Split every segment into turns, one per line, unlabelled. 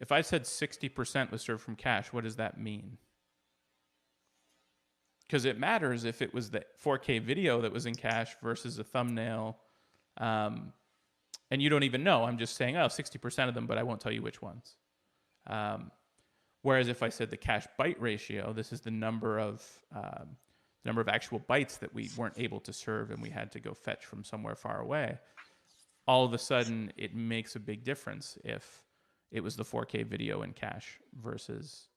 if I said 60% was served from cache, what does that mean? Because it matters if it was the 4K video that was in cache versus a thumbnail. And you don't even know. I'm just saying, 60% of them, but I won't tell you which ones. Whereas if I said the cache byte ratio, this is the number of actual bytes that we weren't able to serve and we had to go fetch from somewhere far away, all of a sudden it makes a big difference if it was the 4K video in cache versus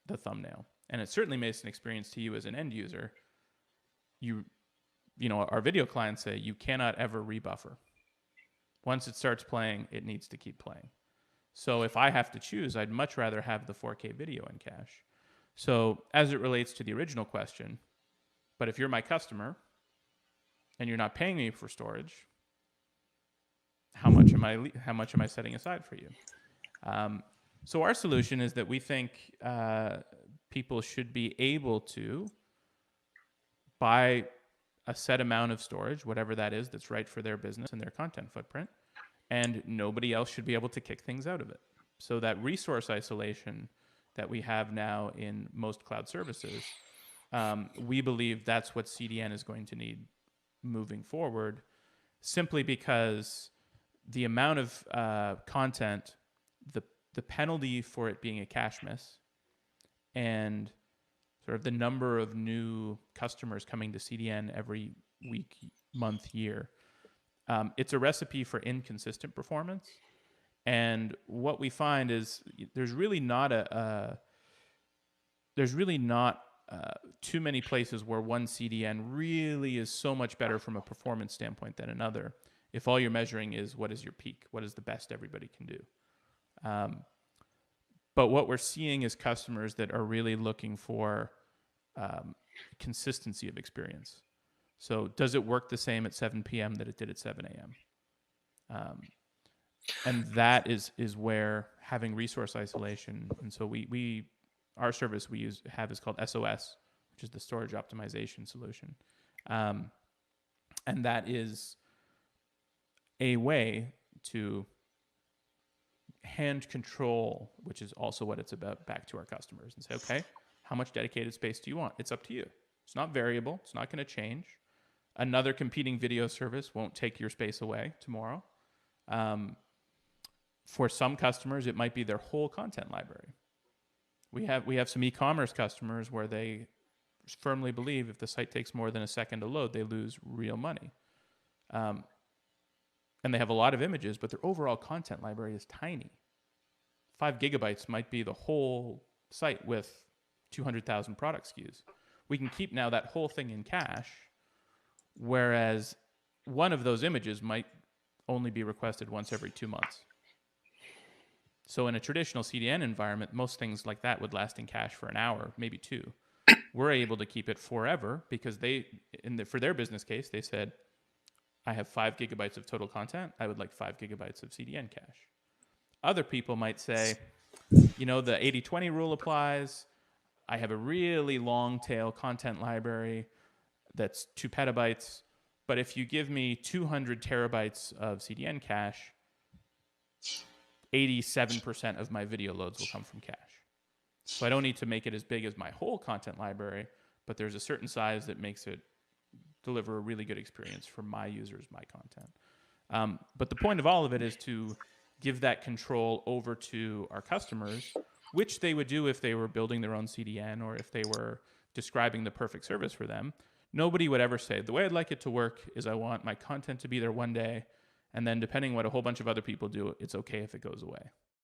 the thumbnail. And it certainly makes an experience to you as an end user. You know, our video clients say you cannot ever rebuffer. Once it starts playing, it needs to keep playing. So if I have to choose, I'd much rather have the 4K video in cache. So as it relates to the original question, but if you're my customer and you're not paying me for storage, how much am I setting aside for you? So our solution is that we think people should be able to buy a set amount of storage, whatever that is, that's right for their business and their content footprint, and nobody else should be able to kick things out of it. So that resource isolation that we have now in most cloud services, we believe that's what CDN is going to need moving forward, simply because the amount of content, the penalty for it being a cache miss, and sort of the number of new customers coming to CDN every week, month, year, it's a recipe for inconsistent performance. And what we find is there's really not too many places where one CDN really is so much better from a performance standpoint than another, if all you're measuring is what is your peak, what is the best everybody can do. But what we're seeing is customers that are really looking for consistency of experience. So does it work the same at 7 p.m. that it did at 7 a.m.? And that is where having resource isolation, and so our service we have is called SOS, which is the storage optimization solution. And that is a way to hand control, which is also what it's about, back to our customers and say, okay, how much dedicated space do you want? It's up to you. It's not variable. It's not going to change. Another competing video service won't take your space away tomorrow. For some customers, it might be their whole content library. We have some e-commerce customers where they firmly believe if the site takes more than a second to load, they lose real money. And they have a lot of images, but their overall content library is tiny. 5 gigabytes might be the whole site with 200,000 product SKUs. We can keep now that whole thing in cache, whereas one of those images might only be requested once every 2 months. So in a traditional CDN environment, most things like that would last in cache for an hour, maybe 2. We're able to keep it forever because for their business case, they said, I have 5 gigabytes of total content. I would like 5 gigabytes of CDN cache. Other people might say, the 80-20 rule applies. I have a really long tail content library that's 2 petabytes. But if you give me 200 terabytes of CDN cache, 87% of my video loads will come from cache. So I don't need to make it as big as my whole content library, but there's a certain size that makes it deliver a really good experience for my users, my content. But the point of all of it is to give that control over to our customers, which they would do if they were building their own CDN or if they were describing the perfect service for them. Nobody would ever say, the way I'd like it to work is I want my content to be there one day, and then depending on what a whole bunch of other people do, it's okay if it goes away.